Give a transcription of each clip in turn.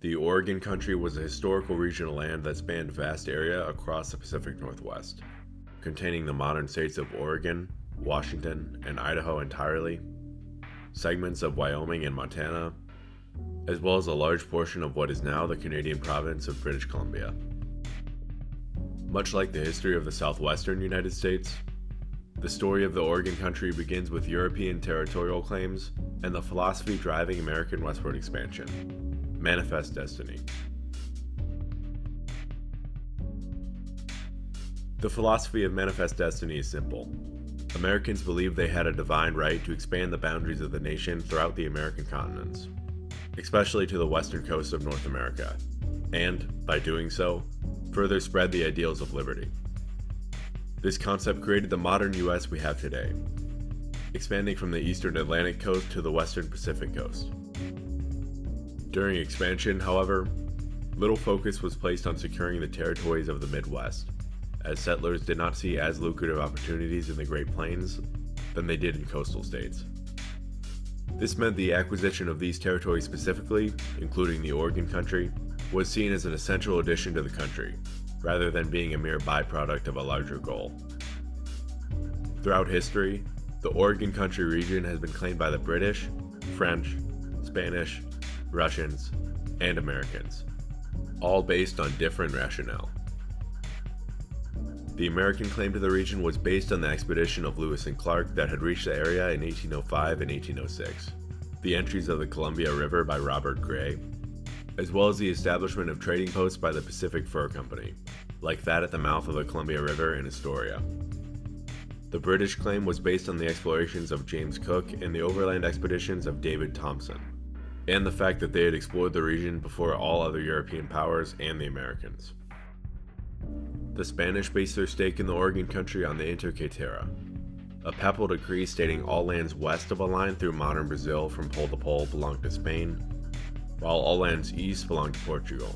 The Oregon Country was a historical region of land that spanned vast area across the Pacific Northwest, containing the modern states of Oregon, Washington, and Idaho entirely, segments of Wyoming and Montana, as well as a large portion of what is now the Canadian province of British Columbia. Much like the history of the southwestern United States, the story of the Oregon Country begins with European territorial claims and the philosophy driving American westward expansion: manifest destiny. The philosophy of manifest destiny is simple. Americans believed they had a divine right to expand the boundaries of the nation throughout the American continents, especially to the western coast of North America, and, by doing so, further spread the ideals of liberty. This concept created the modern U.S. we have today, expanding from the eastern Atlantic coast to the western Pacific coast. During expansion, however, little focus was placed on securing the territories of the Midwest, as settlers did not see as lucrative opportunities in the Great Plains than they did in coastal states. This meant the acquisition of these territories specifically, including the Oregon Country, was seen as an essential addition to the country, rather than being a mere byproduct of a larger goal. Throughout history, the Oregon Country region has been claimed by the British, French, Spanish, Russians, and Americans, all based on different rationale. The American claim to the region was based on the expedition of Lewis and Clark that had reached the area in 1805 and 1806, the entries of the Columbia River by Robert Gray, as well as the establishment of trading posts by the Pacific Fur Company, like that at the mouth of the Columbia River in Astoria. The British claim was based on the explorations of James Cook and the overland expeditions of David Thompson, and the fact that they had explored the region before all other European powers and the Americans. The Spanish based their stake in the Oregon Country on the Inter Terra, a papal decree stating all lands west of a line through modern Brazil from pole to pole belonged to Spain, while all lands east belonged to Portugal,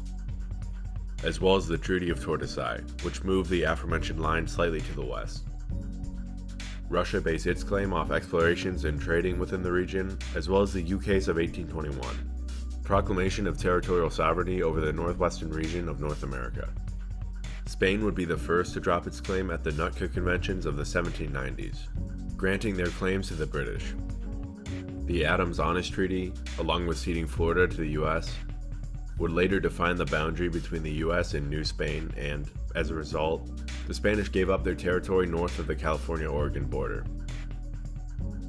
as well as the Treaty of Tordesillas, which moved the aforementioned line slightly to the west. Russia based its claim off explorations and trading within the region, as well as the UK's of 1821, proclamation of territorial sovereignty over the northwestern region of North America. Spain would be the first to drop its claim at the Nootka Conventions of the 1790s, granting their claims to the British. The Adams-Honest Treaty, along with ceding Florida to the U.S., would later define the boundary between the U.S. and New Spain, and, as a result, the Spanish gave up their territory north of the California-Oregon border.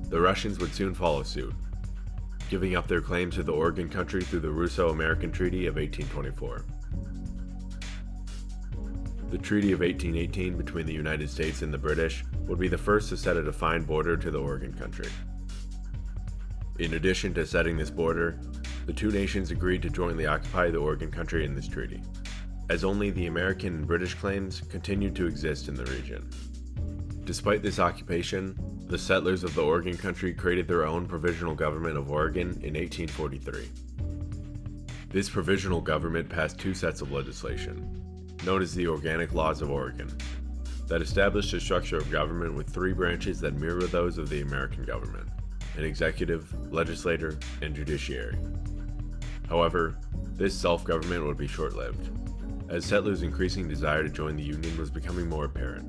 The Russians would soon follow suit, giving up their claim to the Oregon Country through the Russo-American Treaty of 1824. The Treaty of 1818 between the United States and the British would be the first to set a defined border to the Oregon Country. In addition to setting this border, the two nations agreed to jointly occupy the Oregon Country in this treaty, as only the American and British claims continued to exist in the region. Despite this occupation, the settlers of the Oregon Country created their own provisional government of Oregon in 1843. This provisional government passed two sets of legislation, known as the Organic Laws of Oregon, that established a structure of government with three branches that mirror those of the American government: an executive, legislature, and judiciary. However, this self-government would be short-lived, as settlers' increasing desire to join the Union was becoming more apparent.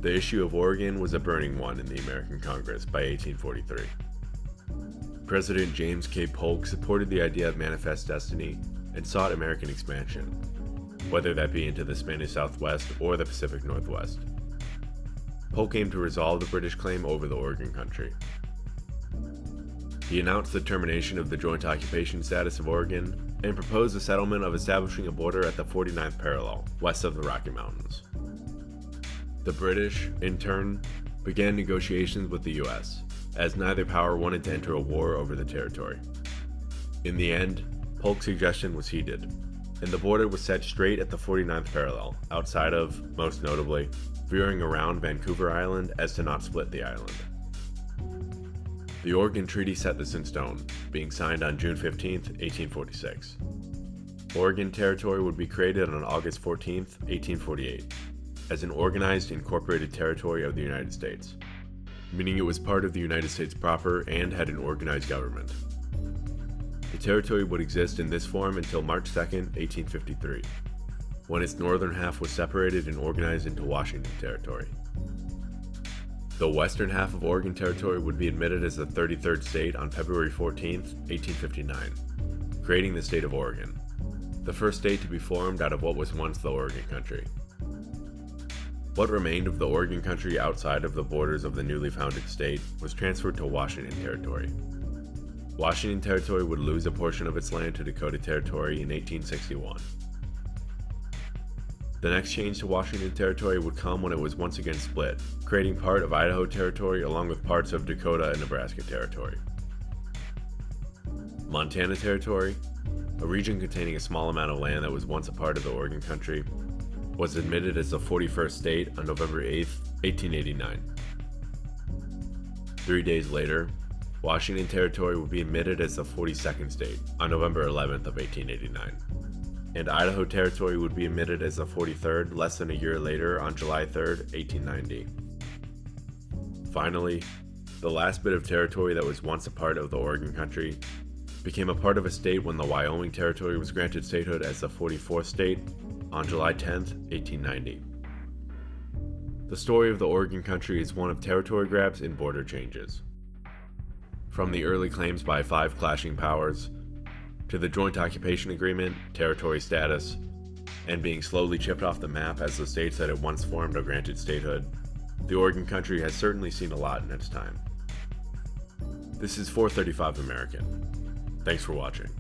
The issue of Oregon was a burning one in the American Congress by 1843. President James K. Polk supported the idea of manifest destiny and sought American expansion, whether that be into the Spanish Southwest or the Pacific Northwest. Polk aimed to resolve the British claim over the Oregon Country. He announced the termination of the joint occupation status of Oregon and proposed the settlement of establishing a border at the 49th parallel, west of the Rocky Mountains. The British, in turn, began negotiations with the U.S., as neither power wanted to enter a war over the territory. In the end, Polk's suggestion was heeded, and the border was set straight at the 49th parallel, outside of, most notably, veering around Vancouver Island as to not split the island. The Oregon Treaty set this in stone, being signed on June 15, 1846. Oregon Territory would be created on August 14, 1848, as an organized, incorporated territory of the United States, meaning it was part of the United States proper and had an organized government. The territory would exist in this form until March 2, 1853, when its northern half was separated and organized into Washington Territory. The western half of Oregon Territory would be admitted as the 33rd state on February 14, 1859, creating the state of Oregon, the first state to be formed out of what was once the Oregon Country. What remained of the Oregon Country outside of the borders of the newly founded state was transferred to Washington Territory. Washington Territory would lose a portion of its land to Dakota Territory in 1861. The next change to Washington Territory would come when it was once again split, creating part of Idaho Territory along with parts of Dakota and Nebraska Territory. Montana Territory, a region containing a small amount of land that was once a part of the Oregon Country, was admitted as the 41st state on November 8, 1889. 3 days later, Washington Territory would be admitted as the 42nd state on November 11th of 1889, and Idaho Territory would be admitted as the 43rd less than a year later on July 3, 1890. Finally, the last bit of territory that was once a part of the Oregon Country became a part of a state when the Wyoming Territory was granted statehood as the 44th state on July 10, 1890. The story of the Oregon Country is one of territory grabs and border changes. From the early claims by 5 clashing powers, to the Joint Occupation Agreement, territory status, and being slowly chipped off the map as the states that it once formed are granted statehood, the Oregon Country has certainly seen a lot in its time. This is 435 American. Thanks for watching.